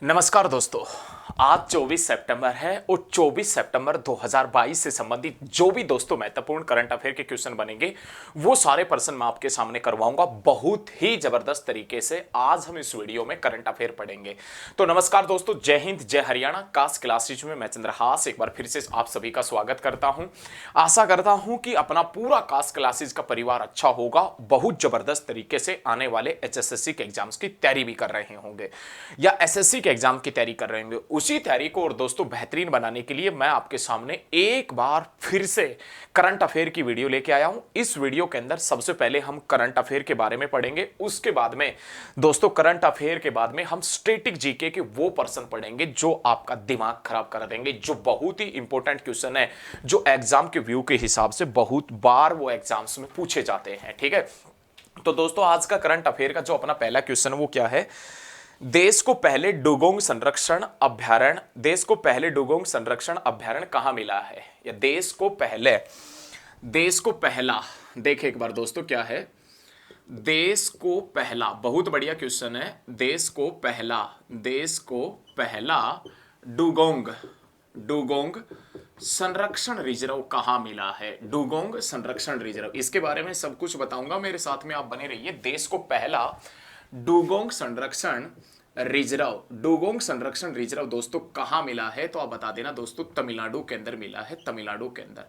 नमस्कार दोस्तों। आज 24 सितंबर है और 24 सितंबर 2022 से संबंधित जो भी दोस्तों महत्वपूर्ण करंट अफेयर के क्वेश्चन बनेंगे वो सारे पर्सन मैं आपके सामने करवाऊंगा बहुत ही जबरदस्त तरीके से। आज हम इस वीडियो में करंट अफेयर पढ़ेंगे। तो नमस्कार दोस्तों, जय हिंद, जय हरियाणा। कास्ट क्लासेज में मैं चंद्रहास एक बार फिर से आप सभी का स्वागत करता हूं। आशा करता हूं कि अपना पूरा कास्ट क्लासेज का परिवार अच्छा होगा, बहुत जबरदस्त तरीके से आने वाले एचएसएससी के एग्जाम्स की तैयारी भी कर रहे होंगे या एसएससी के एग्जाम की तैयारी कर रहे होंगे। उसी तैयारी को और दोस्तों बेहतरीन बनाने के लिए मैं आपके सामने एक बार फिर से करंट अफेयर की वीडियो लेके आया हूं। इस वीडियो के अंदर सबसे पहले हम करंट अफेयर के बारे में पढ़ेंगे, उसके बाद में दोस्तों करंट अफेयर के बाद में हम स्टैटिक जीके के वो पर्सन पढ़ेंगे जो आपका दिमाग खराब कर देंगे, जो बहुत ही इंपॉर्टेंट क्वेश्चन है, जो एग्जाम के व्यू के हिसाब से बहुत बार वो एग्जाम्स में पूछे जाते हैं। ठीक है, तो दोस्तों आज का करंट अफेयर का जो अपना पहला क्वेश्चन है वो क्या है। देश को पहले डुगोंग संरक्षण अभ्यारण्य कहां मिला है, या देश को पहला देखिए एक बार दोस्तों क्या है। देश को पहला, बहुत बढ़िया क्वेश्चन है। देश को पहला डुगोंग डुगोंग संरक्षण रिजर्व कहां मिला है। डुगोंग संरक्षण रिजर्व, इसके बारे में सब कुछ बताऊंगा, मेरे साथ में आप बने रहिए। देश को पहला डुगोंग संरक्षण रिजर्व दोस्तों कहां मिला है, तो आप बता देना दोस्तों। तमिलनाडु के अंदर मिला है, तमिलनाडु के अंदर।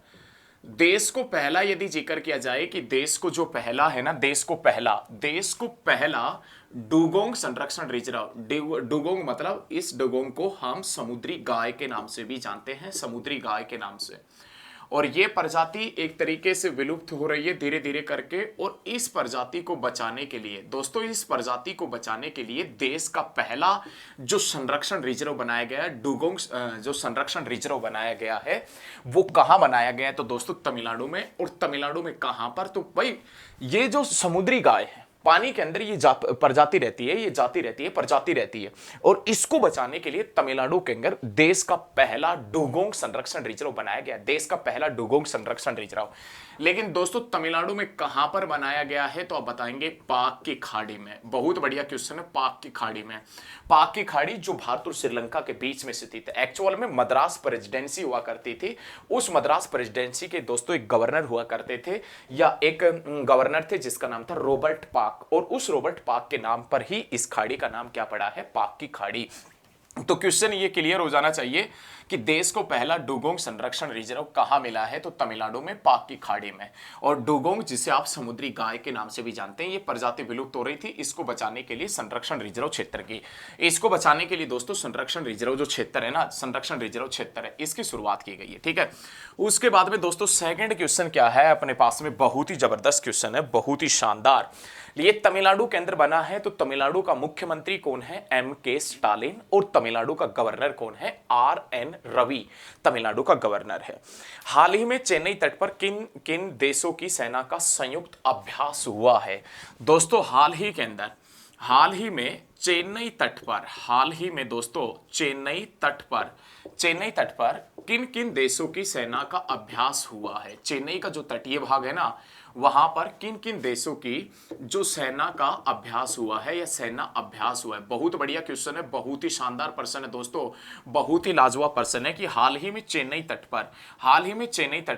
देश को पहला यदि जिक्र किया जाए कि देश को जो पहला है ना, देश को पहला डुगोंग संरक्षण रिजर्व, डुगोंग मतलब इस डुगोंग को हम समुद्री गाय के नाम से भी जानते हैं, समुद्री गाय के नाम से। और ये प्रजाति एक तरीके से विलुप्त हो रही है धीरे धीरे करके, और इस प्रजाति को बचाने के लिए दोस्तों, इस प्रजाति को बचाने के लिए देश का पहला जो संरक्षण रिजर्व बनाया गया है, डुगोंग जो संरक्षण रिजर्व बनाया गया है वो कहां बनाया गया है, तो दोस्तों तमिलनाडु में। और तमिलनाडु में कहां पर, तो भाई ये जो समुद्री गाय है, पानी के अंदर ये प्रजाति रहती है, ये जाति रहती है, प्रजाति रहती है, और इसको बचाने के लिए तमिलनाडु के अंदर देश का पहला डुगोंग संरक्षण रिजर्व बनाया गया, देश का पहला डुगोंग संरक्षण रिजर्व। लेकिन दोस्तों तमिलनाडु में कहां पर बनाया गया है, तो आप बताएंगे पाक की खाड़ी में। बहुत बढ़िया क्वेश्चन है, पाक की खाड़ी में। पाक की खाड़ी जो भारत और श्रीलंका के बीच में स्थित है। एक्चुअल में मद्रास प्रेसिडेंसी हुआ करती थी, उस मद्रास प्रेसिडेंसी के दोस्तों एक गवर्नर हुआ करते थे, या एक गवर्नर थे जिसका नाम था रॉबर्ट पाक, और उस रॉबर्ट पाक के नाम पर ही इस खाड़ी का नाम क्या पड़ा है, पाक की खाड़ी। तो क्वेश्चन ये क्लियर हो जाना चाहिए कि देश को पहला डुगोंग संरक्षण रिजर्व कहां मिला है, तो तमिलनाडु में, पाक की खाड़ी में। और डुगोंग जिसे आप समुद्री गाय के नाम से भी जानते हैं, ये प्रजाति विलुप्त हो रही थी, इसको बचाने के लिए संरक्षण रिजर्व क्षेत्र की, इसको बचाने के लिए दोस्तों संरक्षण रिजर्व जो क्षेत्र है ना, संरक्षण रिजर्व क्षेत्र है, इसकी शुरुआत की गई है। ठीक है, उसके बाद में दोस्तों सेकंड क्वेश्चन क्या है अपने पास में, बहुत ही जबरदस्त क्वेश्चन है, बहुत ही शानदार। ये तमिलनाडु के अंदर बना है, तो तमिलनाडु का मुख्यमंत्री कौन है, एम.के. स्टालिन, और तमिलनाडु का गवर्नर कौन है, आर.एन. रवि, तमिलनाडु का गवर्नर है। हाल ही में चेन्नई तट पर किन किन देशों की सेना का संयुक्त अभ्यास हुआ है, दोस्तों हाल ही के अंदर, हाल ही में चेन्नई तट पर, हाल ही में दोस्तों चेन्नई तट पर किन किन देशों की सेना का अभ्यास हुआ है। चेन्नई का जो तटीय भाग है ना, वहां पर किन किन देशों की जो सेना का अभ्यास हुआ है, या सेना अभ्यास हुआ है। बहुत बढ़िया क्वेश्चन है, बहुत ही शानदार पर्सन है दोस्तों, बहुत ही लाजवाब पर्सन है कि हाल ही में चेन्नई तट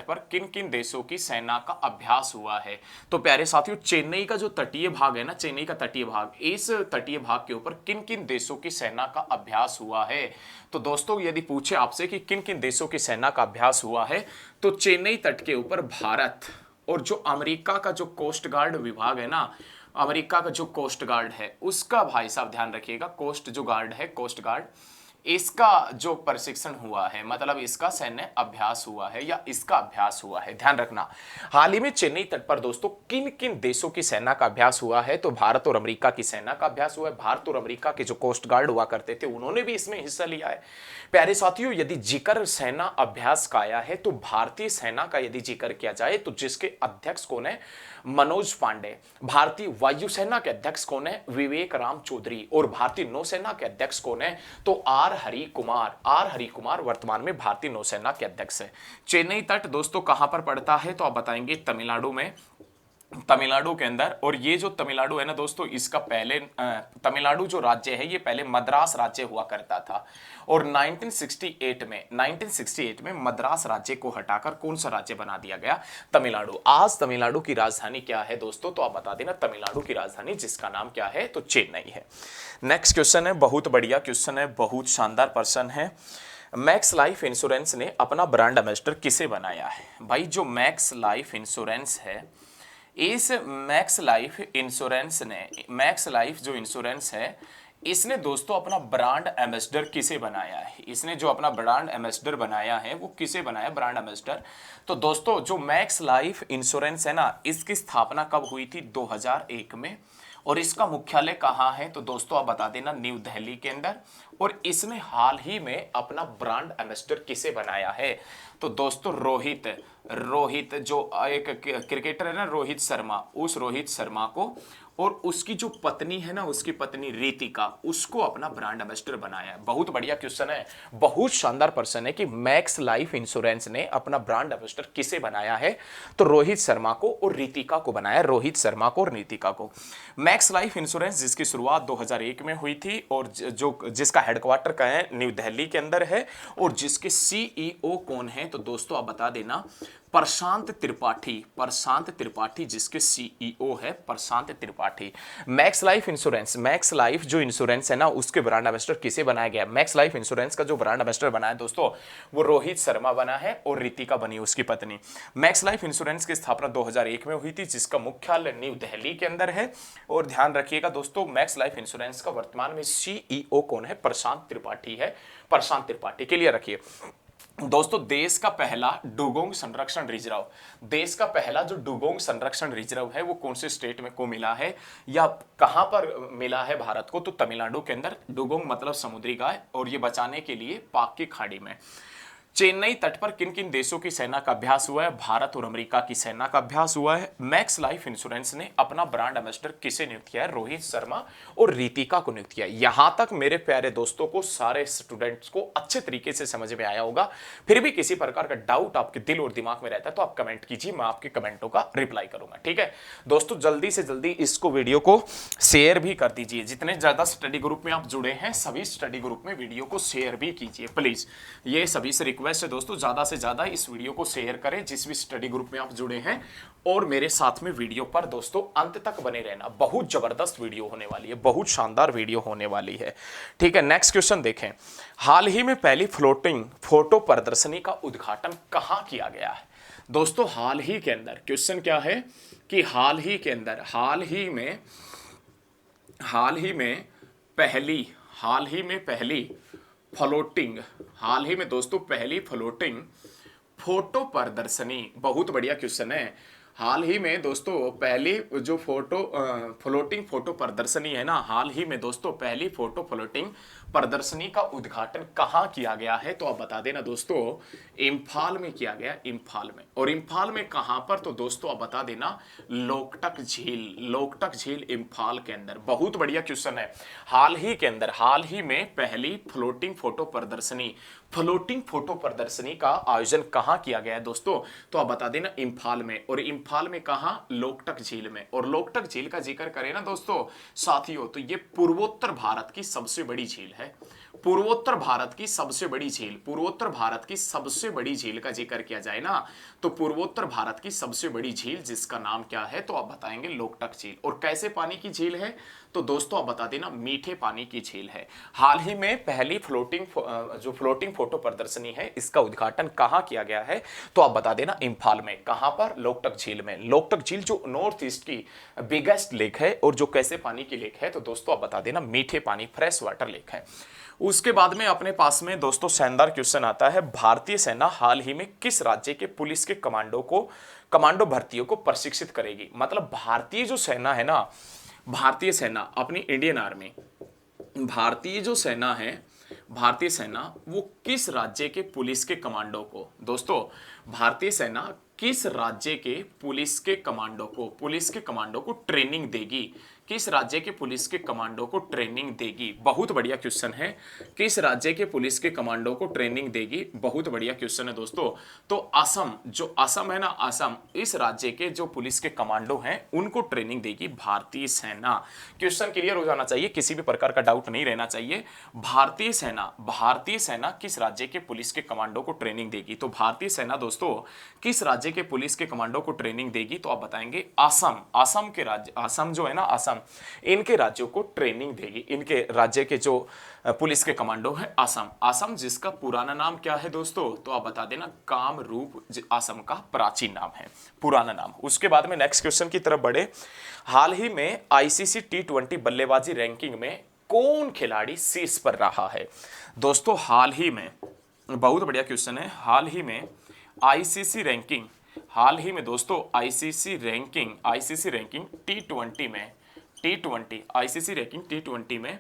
पर किन किन देशों की सेना का अभ्यास हुआ है। तो प्यारे साथियों, चेन्नई का जो तटीय भाग है ना, चेन्नई का तटीय भाग, इस तटीय भाग के ऊपर किन किन देशों की सेना का अभ्यास हुआ है। तो दोस्तों यदि पूछे आपसे कि किन किन देशों की सेना का अभ्यास हुआ है, तो चेन्नई तट के ऊपर भारत और जो अमेरिका का जो कोस्ट गार्ड विभाग है ना, अमेरिका का जो कोस्ट गार्ड है उसका, भाई साहब ध्यान रखिएगा, कोस्ट गार्ड, इसका जो प्रशिक्षण हुआ है, मतलब इसका सैन्य अभ्यास हुआ है या इसका अभ्यास हुआ है, ध्यान रखना। हाल ही में चेन्नई तट पर दोस्तों किन किन देशों की सेना का अभ्यास हुआ है, तो भारत और अमेरिका की सेना का अभ्यास हुआ है। भारत और अमेरिका के जो कोस्ट गार्ड हुआ करते थे उन्होंने भी इसमें हिस्सा लिया है। प्यारे साथियों, यदि जिक्र सेना अभ्यास का आया है, तो भारतीय सेना का यदि जिक्र किया जाए तो जिसके अध्यक्ष कौन है, मनोज पांडे। भारतीय वायुसेना के अध्यक्ष कौन है, विवेक राम चौधरी। और भारतीय नौसेना के अध्यक्ष कौन है, तो आर हरि कुमार वर्तमान में भारतीय नौसेना के अध्यक्ष है। चेन्नई तट दोस्तों कहां पर पड़ता है, तो आप बताएंगे तमिलनाडु में। तमिलनाडु के अंदर। और ये जो तमिलनाडु है ना दोस्तों, इसका पहले तमिलनाडु जो राज्य है ये पहले मद्रास राज्य हुआ करता था। और 1968 में मद्रास राज्य को हटाकर कौन सा राज्य बना दिया गया? तमिलनाडु। आज तमिलनाडु की राजधानी क्या है दोस्तों? तो आप बता देना, तमिलनाडु की राजधानी जिसका नाम क्या है? तो चेन्नई है। नेक्स्ट क्वेश्चन है, बहुत बढ़िया क्वेश्चन है, बहुत शानदार पर्सन है। मैक्स लाइफ इंश्योरेंस ने अपना ब्रांड एम्बेसडर किसे बनाया है? भाई जो मैक्स लाइफ इंश्योरेंस है, इस मैक्स लाइफ इंश्योरेंस ने, मैक्स लाइफ जो इंश्योरेंस है, इसने दोस्तों अपना ब्रांड एम्बेसडर किसे बनाया है? इसने जो अपना ब्रांड एम्बेसडर बनाया है वो किसे बनाया ब्रांड एम्बेसडर? तो दोस्तों जो मैक्स लाइफ इंश्योरेंस है ना, इसकी स्थापना कब हुई थी? 2001 में। और इसका मुख्यालय कहाँ है? तो दोस्तों आप बता देना, न्यू दिल्ली के अंदर। और इसने हाल ही में अपना ब्रांड एम्बेसडर किसे बनाया है? तो दोस्तों रोहित जो एक क्रिकेटर है ना, रोहित शर्मा, उस रोहित शर्मा को और उसकी जो पत्नी है ना, उसकी पत्नी रितिका, उसको अपना ब्रांड एम्बेसडर बनाया है। बहुत बढ़िया क्वेश्चन है, बहुत शानदार पर्सन है कि मैक्स लाइफ इंश्योरेंस ने अपना ब्रांड एम्बेसडर किसे बनाया है? तो रोहित शर्मा को और रितिका को बनाया, रोहित शर्मा को और रितिका को। मैक्स लाइफ इंश्योरेंस जिसकी शुरुआत 2001 में हुई थी और जो जिसका हेडक्वार्टर का है न्यू दिल्ली के अंदर है, और जिसके सीईओ कौन है? तो दोस्तों आप बता देना, प्रशांत त्रिपाठी। प्रशांत त्रिपाठी जिसके सीईओ है Prashant Tripathi. Max Life insurance, Max Life जो इंश्योरेंस है ना, उसके ब्रांड एम्बेसडर किसे बनाया गया? मैक्स लाइफ इंश्योरेंस का जो ब्रांड एम्बेसडर बना है दोस्तों, वो रोहित शर्मा बना है और रितिका बनी उसकी पत्नी। मैक्स लाइफ इंश्योरेंस की स्थापना 2001 में हुई थी, जिसका मुख्यालय न्यू दिल्ली के अंदर है। और ध्यान रखिएगा दोस्तों, मैक्स लाइफ इंश्योरेंस का वर्तमान में सीईओ कौन है? प्रशांत त्रिपाठी है। प्रशांत त्रिपाठी के लिए रखिए दोस्तों। देश का पहला डुगोंग संरक्षण रिजर्व, देश का पहला जो डुगोंग संरक्षण रिजर्व है वो कौन से स्टेट में को मिला है या कहां पर मिला है भारत को? तो तमिलनाडु के अंदर। डुगोंग मतलब समुद्री गाय, और ये बचाने के लिए पाक की खाड़ी में। चेन्नई तट पर किन किन देशों की सेना का अभ्यास हुआ है? भारत और अमेरिका की सेना का अभ्यास हुआ है। मैक्स लाइफ इंश्योरेंस ने अपना ब्रांड एम्बेसडर किसे नियुक्त किया है? रोहित शर्मा और रितिका को नियुक्त किया। यहां तक मेरे प्यारे दोस्तों को, सारे स्टूडेंट्स को अच्छे तरीके से समझ में आया होगा। फिर भी किसी प्रकार का डाउट आपके दिल और दिमाग में रहता है तो आप कमेंट कीजिए, मैं आपके कमेंटों का रिप्लाई करूंगा। ठीक है दोस्तों, जल्दी से जल्दी इसको वीडियो को शेयर भी कर दीजिए। जितने ज्यादा स्टडी ग्रुप में आप जुड़े हैं, सभी स्टडी ग्रुप में वीडियो को शेयर भी कीजिए प्लीज। ये सभी से रिक्वेस्ट है दोस्तों, ज्यादा से ज्यादा इस वीडियो को शेयर करें जिस भी स्टडी ग्रुप में आप जुड़े हैं, और मेरे साथ में वीडियो पर दोस्तों अंत तक बने रहना। बहुत जबरदस्त वीडियो होने वाली है, बहुत शानदार वीडियो होने वाली है। ठीक है, नेक्स्ट क्वेश्चन देखें। हाल ही में पहली फ्लोटिंग फोटो प्रदर्शनी का उद्घाटन कहां किया गया है? दोस्तों हाल ही के अंदर, क्वेश्चन क्या है कि हाल ही के अंदर, हाल ही में पहली फ्लोटिंग, हाल ही में दोस्तों पहली फ्लोटिंग फोटो प्रदर्शनी। बहुत बढ़िया क्वेश्चन है। हाल ही में दोस्तों पहली जो फ्लोटिंग फोटो प्रदर्शनी है ना, हाल ही में दोस्तों पहली फोटो फ्लोटिंग प्रदर्शनी का उद्घाटन कहाँ किया गया है? तो आप बता देना दोस्तों, इम्फाल में किया गया, इम्फाल में। और इम्फाल में कहां पर? तो दोस्तों आप बता देना, लोकटक झील, लोकटक झील इम्फाल के अंदर। बहुत बढ़िया क्वेश्चन है। हाल ही के अंदर, हाल ही में पहली फ्लोटिंग फोटो प्रदर्शनी, फ्लोटिंग फोटो प्रदर्शनी का आयोजन कहां किया गया है दोस्तों? तो आप बता देना, इम्फाल में। और इम्फाल में कहां? लोकटक झील में। और लोकटक झील का जिक्र करें ना दोस्तों साथियों, तो ये पूर्वोत्तर भारत की सबसे बड़ी झील है। पूर्वोत्तर भारत की सबसे बड़ी झील, पूर्वोत्तर भारत की सबसे बड़ी झील का जिक्र किया जाए ना, तो पूर्वोत्तर भारत की सबसे बड़ी झील जिसका नाम क्या है? तो आप बताएंगे लोकटक झील। और कैसे पानी की झील है? तो दोस्तों आप बता देना, मीठे पानी की झील है। हाल ही में पहली फ्लोटिंग फोटो प्रदर्शनी है, इसका उद्घाटन कहां किया गया है? तो आप बता देना, इम्फाल में। कहां पर? लोकटक झील में। लोकटक झील जो नॉर्थ ईस्ट की बिगेस्ट लेक है और जो कैसे पानी की लेक है? तो दोस्तों आप बता देना, मीठे पानी, फ्रेश वाटर लेक है। उसके बाद में अपने पास में दोस्तों शानदार क्वेश्चन आता है, भारतीय सेना हाल ही में किस राज्य के पुलिस के कमांडो भर्तियों को प्रशिक्षित करेगी? मतलब भारतीय जो सेना है ना, भारतीय सेना अपनी इंडियन आर्मी, भारतीय जो सेना है, भारतीय सेना वो किस राज्य के पुलिस के कमांडो को, दोस्तों भारतीय सेना किस राज्य के पुलिस के कमांडो को ट्रेनिंग देगी? किस राज्य के पुलिस के कमांडो को ट्रेनिंग देगी? बहुत बढ़िया क्वेश्चन है। किस राज्य के पुलिस के कमांडो को ट्रेनिंग देगी? बहुत बढ़िया क्वेश्चन है दोस्तों। तो असम, जो असम है ना, असम, इस राज्य के जो पुलिस के कमांडो हैं उनको ट्रेनिंग देगी भारतीय सेना। क्वेश्चन क्लियर हो जाना चाहिए, किसी भी प्रकार का डाउट नहीं रहना चाहिए। भारतीय सेना किस राज्य के पुलिस के कमांडो को ट्रेनिंग देगी? तो भारतीय सेना दोस्तों किस राज्य के पुलिस के कमांडो को ट्रेनिंग देगी? तो आप बताएंगे असम। असम के राज्य, असम जो है ना, असम, इनके राज्यों को ट्रेनिंग देगी। इनके राज्य के जो पुलिस के कमांडो है असम। असम जिसका पुराना नाम क्या है दोस्तों? तो आप बता देना कामरूप, असम का प्राचीन नाम है, पुराना नाम। उसके बाद में नेक्स्ट क्वेश्चन की तरफ बढ़े। हाल ही में आईसीसी टी20 बल्लेबाजी रैंकिंग में कौन खिलाड़ी शीर्ष पर रहा है? दोस्तों हाल ही में, बहुत बढ़िया क्वेश्चन है, हाल ही में आईसीसी रैंकिंग, हाल ही में दोस्तों आईसीसी रैंकिंग टी20 आईसीसी रैंकिंग टी20 में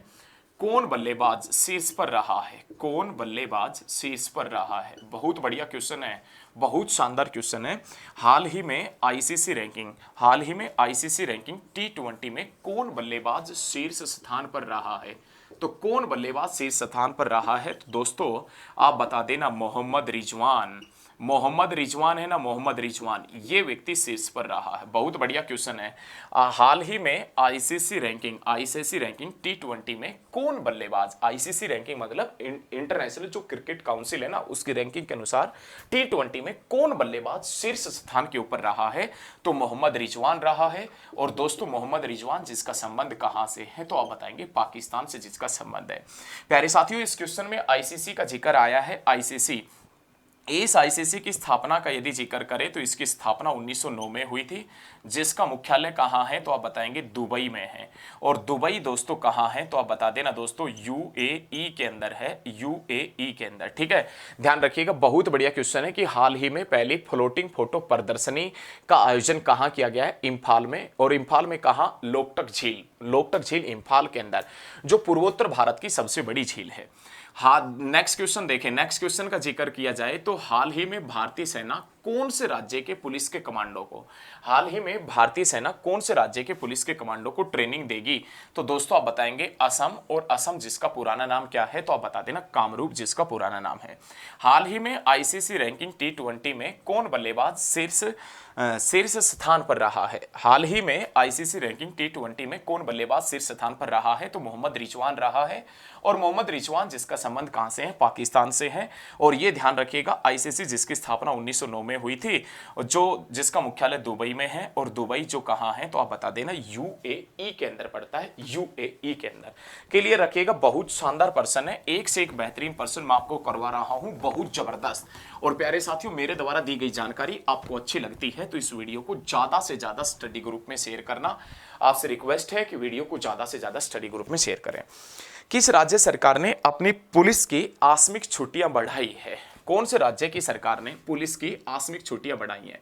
कौन बल्लेबाज शीर्ष पर रहा है? कौन बल्लेबाज शीर्ष पर रहा है? बहुत बढ़िया क्वेश्चन है, बहुत शानदार क्वेश्चन है। हाल ही में आईसीसी रैंकिंग टी20 में कौन बल्लेबाज शीर्ष स्थान पर रहा है? तो कौन बल्लेबाज शीर्ष स्थान पर रहा है? तो दोस्तों आप बता देना मोहम्मद रिजवान। मोहम्मद रिजवान है ना, मोहम्मद रिजवान, ये व्यक्ति शीर्ष पर रहा है। बहुत बढ़िया क्वेश्चन है। हाल ही में आईसीसी रैंकिंग टी20 में कौन बल्लेबाज, आईसीसी रैंकिंग मतलब इंटरनेशनल जो क्रिकेट काउंसिल है ना, उसकी रैंकिंग के अनुसार टी20 में कौन बल्लेबाज शीर्ष स्थान के ऊपर रहा है? तो मोहम्मद रिजवान रहा है। और दोस्तों मोहम्मद रिजवान जिसका संबंध कहां से है? तो आप बताएंगे पाकिस्तान से जिसका संबंध है। प्यारे साथियों, इस क्वेश्चन में आईसीसी का जिक्र आया है। आईसीसी, इस आईसीसी की स्थापना का यदि जिक्र करें तो इसकी स्थापना 1909 में हुई थी। जिसका मुख्यालय कहाँ है? तो आप बताएंगे दुबई में है। और दुबई दोस्तों कहाँ है? तो आप बता देना दोस्तों यूएई के अंदर है, यूएई के अंदर। ठीक है, ध्यान रखिएगा। बहुत बढ़िया क्वेश्चन है कि हाल ही में पहली फ्लोटिंग फोटो प्रदर्शनी का आयोजन कहाँ किया गया है? इम्फाल में। और इम्फाल में कहाँ? लोकटक झील इम्फाल के अंदर, जो पूर्वोत्तर भारत की सबसे बड़ी झील है। हाँ, नेक्स्ट क्वेश्चन देखें। नेक्स्ट क्वेश्चन का जिक्र किया जाए तो हाल ही में भारतीय सेना कौन से राज्य के पुलिस के कमांडो को, हाल ही में भारतीय सेना कौन से राज्य के पुलिस के कमांडो को ट्रेनिंग देगी? तो दोस्तों आप बताएंगे असम। और असम जिसका पुराना नाम क्या है? तो आप बता देना कामरूप, जिसका पुराना नाम है। हाल ही में आईसीसी रैंकिंग टी20 में कौन बल्लेबाज शीर्ष स्थान पर रहा है? हाल ही में आईसीसी रैंकिंग टी20 में कौन बल्लेबाज शीर्ष स्थान पर रहा है? तो मोहम्मद रिजवान रहा है। और मोहम्मद रिजवान जिसका संबंध कहां से है? पाकिस्तान से है। और ये ध्यान रखिएगा, आईसीसी जिसकी स्थापना 1909 में हुई थी, जो जिसका मुख्यालय दुबई में है। और दुबई जो कहां है? तो आप बता देना यूएई के अंदर पड़ता है, यूएई के अंदर। क्लियर रखिएगा, बहुत शानदार पर्सन है, एक से एक बेहतरीन पर्सन मैं आपको करवा रहा हूं, बहुत जबरदस्त। और प्यारे साथियों, मेरे द्वारा दी गई जानकारी आपको अच्छी लगती है तो इस वीडियो को ज्यादा से ज्यादा स्टडी ग्रुप में शेयर करना। आपसे रिक्वेस्ट है कि वीडियो को ज्यादा से ज्यादा स्टडी ग्रुप में शेयर करें। किस राज्य सरकार ने अपनी पुलिस की आकस्मिक छुट्टियां बढ़ाई है? कौन से राज्य की सरकार ने पुलिस की आकस्मिक छुट्टियां बढ़ाई हैं?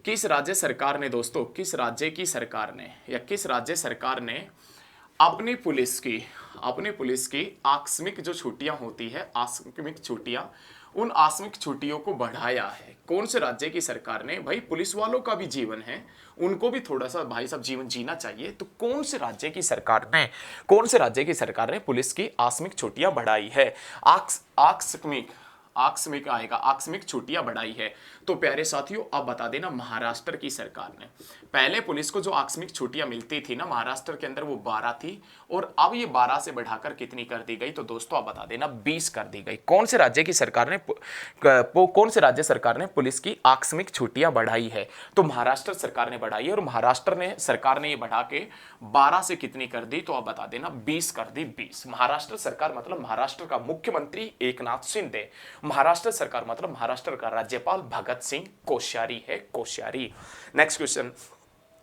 किस राज्य सरकार ने दोस्तों, किस राज्य की सरकार ने या किस राज्य सरकार ने अपनी पुलिस की आकस्मिक जो छुट्टियां होती है, आकस्मिक छुट्टियां, उन आकस्मिक छुट्टियों को बढ़ाया है? कौन से राज्य की सरकार ने? भाई पुलिस वालों का भी जीवन है, उनको भी थोड़ा सा भाई साहब जीवन जीना चाहिए। तो कौन से राज्य की सरकार ने पुलिस की आकस्मिक छुट्टियां बढ़ाई है? आकस्मिक छुट्टियां बढ़ाई है। तो प्यारे साथियों आप बता देना महाराष्ट्र की सरकार ने। पहले पुलिस को जो आकस्मिक छुट्टियां मिलती थी ना महाराष्ट्र के अंदर, वो 12 थी। और अब ये 12 से बढ़ाकर कितनी कर दी गई? तो दोस्तों आप बता देना 20 कर दी गई। कौन से राज्य सरकार ने पुलिस की आकस्मिक छुट्टियां बढ़ाई है? तो महाराष्ट्र सरकार ने बढ़ाई है। और महाराष्ट्र सरकार ने ये बढ़ा के 12 से कितनी कर दी? तो आप बता देना 20 कर दी, 20। महाराष्ट्र सरकार मतलब महाराष्ट्र का मुख्यमंत्री एकनाथ शिंदे। महाराष्ट्र सरकार मतलब महाराष्ट्र का राज्यपाल भगत सिंह कोश्यारी है, कोश्यारी। नेक्स्ट क्वेश्चन,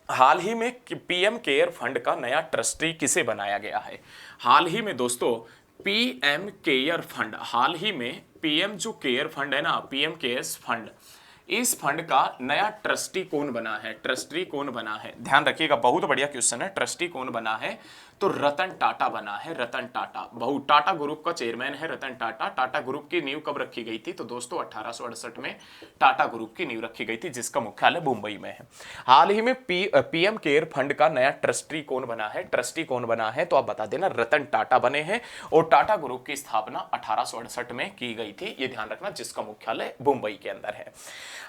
हाल ही में पीएम केयर फंड का नया ट्रस्टी किसे बनाया गया है? हाल ही में दोस्तों पीएम केयर फंड, हाल ही में पीएम जो केयर फंड है ना, पीएम केयर्स फंड, इस फंड का नया ट्रस्टी कौन बना है? ध्यान रखिएगा, बहुत बढ़िया क्वेश्चन है। ट्रस्टी कौन बना है? तो रतन टाटा बना है, रतन टाटा। बहुत टाटा ग्रुप का चेयरमैन है रतन टाटा। टाटा ग्रुप की नींव कब रखी गई थी? तो दोस्तों 1868 में टाटा ग्रुप की नींव रखी गई थी, जिसका मुख्यालय मुंबई में है। हाल ही में पीएम केयर फंड का नया ट्रस्टी कौन बना है? ट्रस्टी कौन बना है तो आप बता देना, रतन टाटा बने हैं। और टाटा ग्रुप की स्थापना 1868 में की गई थी, ये ध्यान रखना, जिसका मुख्यालय मुंबई के अंदर है।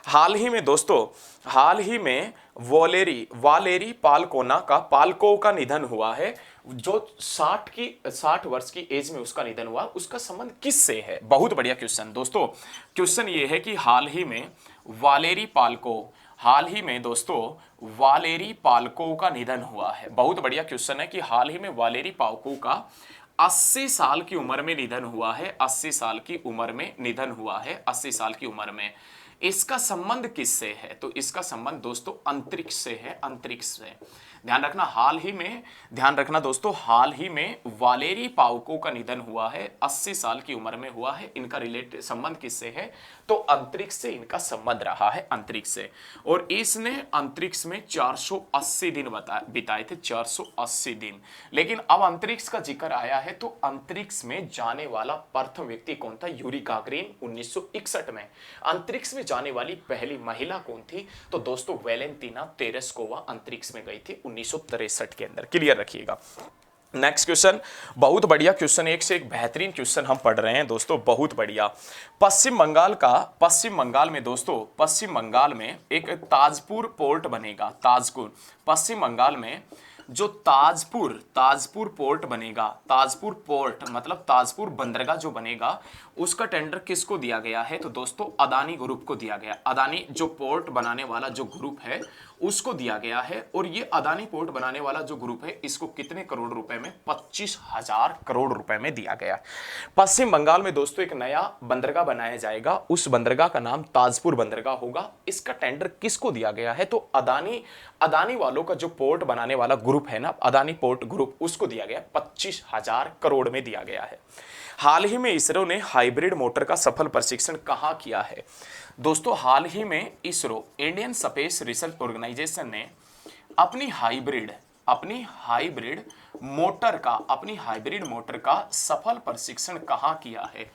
हाल ही में दोस्तों, हाल ही में वालेरी पाल्को का निधन हुआ है, जो 60 वर्ष की एज में उसका निधन हुआ। उसका संबंध किससे है? बहुत बढ़िया क्वेश्चन दोस्तों। क्वेश्चन ये है कि हाल ही में दोस्तों वालेरी पाल्को का निधन हुआ है। बहुत बढ़िया क्वेश्चन है कि हाल ही में वालेरी पाल्को का 80 साल की उम्र में निधन हुआ है। 80 साल की उम्र में निधन हुआ है, 80 साल की उम्र में। इसका संबंध किससे है? तो इसका संबंध दोस्तों अंतरिक्ष से है, अंतरिक्ष से। ध्यान रखना, ध्यान रखना दोस्तों, हाल ही में वालेरी पाल्को का निधन हुआ है, 80 साल की उम्र में हुआ है। इनका संबंध किससे है? तो अंतरिक्ष से इनका संबंध रहा है, अंतरिक्ष से। और इसने अंतरिक्ष में 480 दिन बिताए थे, 480 दिन। लेकिन अब अंतरिक्ष का जिक्र आया है तो अंतरिक्ष में जाने वाला प्रथम व्यक्ति कौन था? यूरी गागरिन 1961 में। अंतरिक्ष में जाने वाली पहली महिला कौन थी? तो दोस्तों वेलेंटिना तेरेस्कोवा अंतरिक्ष में गई थी 1963 के अंदर। क्लियर रखिएगा। नेक्स्ट क्वेश्चन, बहुत बढ़िया क्वेश्चन, एक से एक बेहतरीन क्वेश्चन हम पढ़ रहे हैं दोस्तों, बहुत बढ़िया। पश्चिम बंगाल में दोस्तों, पश्चिम बंगाल में एक ताजपुर पोर्ट बनेगा, ताजपुर। पश्चिम बंगाल में जो ताजपुर पोर्ट बनेगा, ताजपुर पोर्ट मतलब ताजपुर बंदरगाह जो बनेगा, उसका टेंडर किसको दिया गया है? तो दोस्तों अदानी ग्रुप को दिया गया। अदानी जो पोर्ट बनाने वाला जो ग्रुप है उसको दिया गया है। और ये अदानी पोर्ट बनाने वाला जो ग्रुप है, इसको कितने करोड़ रुपए में? 25,000 करोड़ रुपए में दिया गया। पश्चिम बंगाल में दोस्तों एक नया बंदरगाह बनाया जाएगा, उस बंदरगाह का नाम ताजपुर बंदरगाह होगा। इसका टेंडर किसको दिया गया है? तो अदानी वालों का जो पोर्ट बनाने वाला ग्रुप है ना, अदानी पोर्ट ग्रुप, उसको दिया गया 25,000 करोड़ में दिया गया है। हाल ही में इसरो ने हाइब्रिड मोटर का सफल परीक्षण कहां किया है? दोस्तों हाल ही में ISRO, Indian space research organisation ने अपनी हाइब्रिड मोटर का सफल परीक्षण कहां किया है?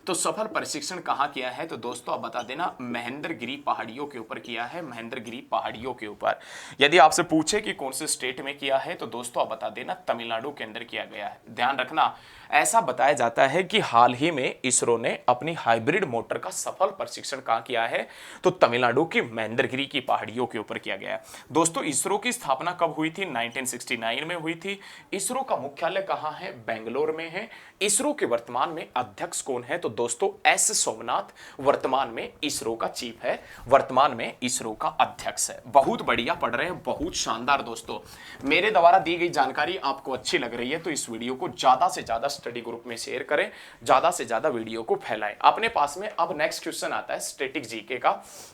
तो सफल परीक्षण कहां किया है? तो दोस्तों आप बता देना, महेंद्रगिरी पहाड़ियों के ऊपर किया है, महेंद्रगिरी पहाड़ियों के ऊपर। यदि आपसे पूछे कि कौन से स्टेट में किया है, तो दोस्तों आप बता देना तमिलनाडु के अंदर किया गया है। ध्यान रखना, ऐसा बताया जाता है कि हाल ही में इसरो ने अपनी हाइब्रिड मोटर का सफल परीक्षण कहां किया है? तो तमिलनाडु की महेंद्रगिरी की पहाड़ियों के ऊपर किया गया है। दोस्तों इसरो की स्थापना कब हुई थी? 1969 में हुई थी। इसरो का मुख्यालय कहां है? बेंगलोर में है। इसरो के वर्तमान में अध्यक्ष कौन है? तो दोस्तों एस सोमनाथ वर्तमान में इसरो का चीफ है, वर्तमान में इसरो का अध्यक्ष है। बहुत बढ़िया पढ़ रहे हैं, बहुत शानदार दोस्तों। मेरे द्वारा दी गई जानकारी आपको अच्छी लग रही है तो इस वीडियो को ज्यादा से ज्यादा स्टडी ग्रुप में शेयर करें, ज्यादा से ज्यादा वीडियो को फैलाएं अपने पास में। अब नेक्स्ट क्वेश्चन आता है स्टैटिक जीके का।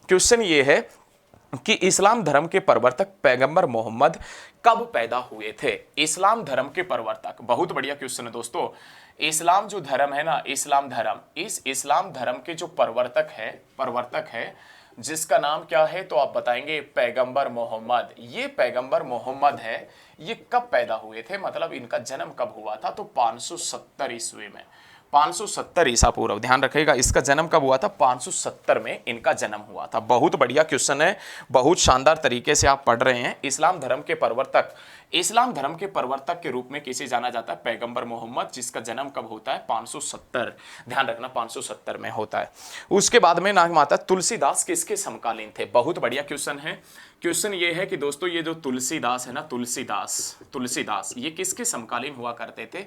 क्वेश्चन ये है कि इस्लाम धर्म के प्रवर्तक पैगंबर मोहम्मद कब पैदा हुए थे? इस्लाम धर्म के प्रवर्तक, बहुत बढ़िया क्वेश्चन है दोस्तों। इस्लाम जो धर्म है ना, इस्लाम धर्म, इस इस्लाम धर्म के जो प्रवर्तक है जिसका नाम क्या है? तो आप बताएंगे पैगंबर मोहम्मद। ये पैगंबर मोहम्मद है, ये कब पैदा हुए थे, मतलब इनका जन्म कब हुआ था? तो 570 ईस्वी में, 570 ईसा पूर्व। ध्यान रखिएगा, इसका जन्म कब हुआ था? 570 में इनका जन्म हुआ था। बहुत बढ़िया क्वेश्चन है, बहुत शानदार तरीके से आप पढ़ रहे हैं। इस्लाम धर्म के प्रवर्तक के रूप में किसे जाना जाता है? पैगंबर मोहम्मद, जिसका जन्म कब होता है? 570। ध्यान रखना 570 में होता है। उसके बाद में नाग माता तुलसीदास किसके समकालीन थे? बहुत बढ़िया क्वेश्चन है। क्वेश्चन ये है कि दोस्तों ये जो तुलसीदास है ना, तुलसीदास ये किसके समकालीन हुआ करते थे?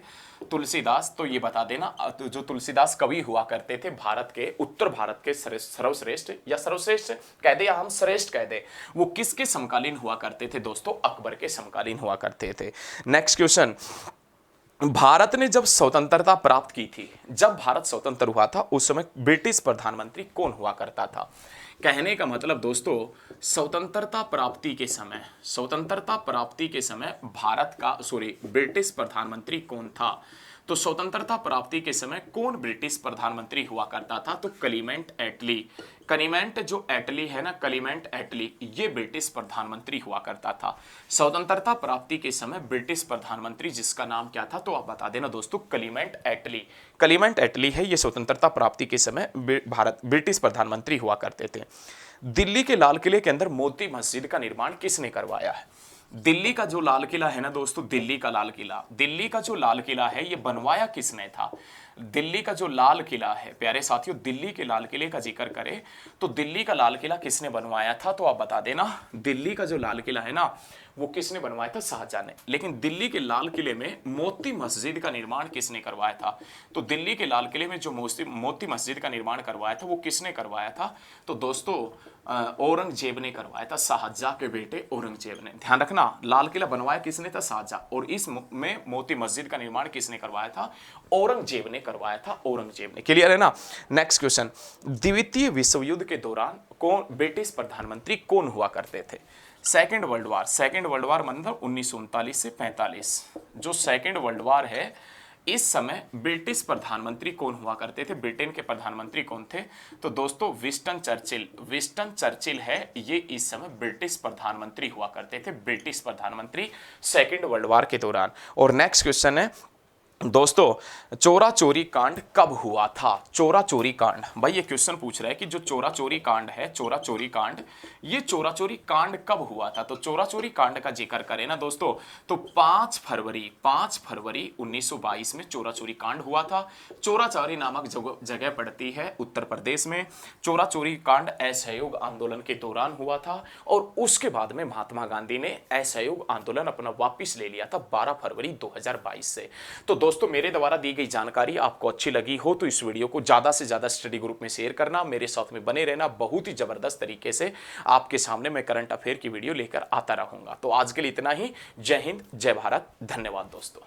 तुलसीदास, तो ये बता देना, जो तुलसीदास कवि हुआ करते थे भारत के, उत्तर भारत के सर्वश्रेष्ठ या सर्वश्रेष्ठ कह दे या हम श्रेष्ठ कह दे, वो किसके समकालीन हुआ करते थे? दोस्तों अकबर के समकालीन हुआ करते थे। नेक्स्ट क्वेश्चन, भारत ने जब स्वतंत्रता प्राप्त की थी, जब भारत स्वतंत्र हुआ था उस समय ब्रिटिश प्रधानमंत्री कौन हुआ करता था? कहने का मतलब दोस्तों स्वतंत्रता प्राप्ति के समय ब्रिटिश प्रधानमंत्री कौन था? तो स्वतंत्रता प्राप्ति के समय कौन ब्रिटिश प्रधानमंत्री हुआ करता था? तो क्लीमेंट एटली। क्लीमेंट जो एटली है ना, क्लीमेंट एटली, ये ब्रिटिश प्रधानमंत्री हुआ करता था स्वतंत्रता प्राप्ति के समय। ब्रिटिश प्रधानमंत्री जिसका नाम क्या था? तो आप बता देना दोस्तों, क्लीमेंट एटली। क्लीमेंट एटली है, ये स्वतंत्रता प्राप्ति के समय ब्रिटिश प्रधानमंत्री हुआ करते थे। दिल्ली के लाल किले के अंदर मोती मस्जिद का निर्माण किसने करवाया है? दिल्ली का जो लाल किला है ना दोस्तों, दिल्ली का लाल किला, दिल्ली का जो लाल किला है ये बनवाया किसने था? दिल्ली का जो लाल किला है प्यारे साथियों, दिल्ली के लाल किले का जिक्र करें तो दिल्ली का लाल किला किसने बनवाया था? तो आप बता देना, दिल्ली का जो लाल किला है ना वो किसने बनवाया था? शाहजहां ने। लेकिन दिल्ली के लाल किले में मोती मस्जिद का निर्माण किसने करवाया था? तो दिल्ली के लाल किले में जो मोती मस्जिद का निर्माण करवाया था वो किसने करवाया था? तो दोस्तों औरंगजेब ने करवाया था, शाहजहां के बेटे औरंगजेब ने। ध्यान रखना, लाल किला बनवाया किसने था? शाहजहां। और इस में मोती मस्जिद का निर्माण किसने करवाया था? औरंगजेब ने करवाया था, औरंगजेब ने। क्लियर है ना? नेक्स्ट क्वेश्चन, द्वितीय विश्व युद्ध के दौरान कौन ब्रिटिश प्रधानमंत्री कौन हुआ करते थे? सेकेंड वर्ल्ड वार मतलब 1939 से 45, जो सेकेंड वर्ल्ड वार है इस समय ब्रिटिश प्रधानमंत्री कौन हुआ करते थे? ब्रिटेन के प्रधानमंत्री कौन थे? तो दोस्तों विंस्टन चर्चिल। विंस्टन चर्चिल है, ये इस समय ब्रिटिश प्रधानमंत्री हुआ करते थे, ब्रिटिश प्रधानमंत्री सेकेंड वर्ल्ड वार के दौरान। और नेक्स्ट क्वेश्चन है दोस्तों, चोरा चोरी कांड कब हुआ था? चोरा चोरी कांड, भाई ये क्वेश्चन पूछ रहा है कि जो चोरा चोरी कांड है, चोरा चोरी कांड, ये चोरा चोरी कांड कब हुआ था? तो चोरा चोरी कांड का जिक्र करें ना दोस्तों तो 5 फरवरी 1922 में चोरा चोरी कांड हुआ था। चोरा चोरी नामक जगह पड़ती है उत्तर प्रदेश में। चोरा चोरी कांड असहयोग आंदोलन के दौरान हुआ था और उसके बाद में महात्मा गांधी ने असहयोग आंदोलन अपना वापिस ले लिया था 12 फरवरी 2022 से। तो दोस्तों मेरे द्वारा दी गई जानकारी आपको अच्छी लगी हो तो इस वीडियो को ज्यादा से ज्यादा स्टडी ग्रुप में शेयर करना, मेरे साथ में बने रहना। बहुत ही जबरदस्त तरीके से आपके सामने मैं करंट अफेयर की वीडियो लेकर आता रहूंगा। तो आज के लिए इतना ही। जय हिंद, जय भारत, धन्यवाद दोस्तों।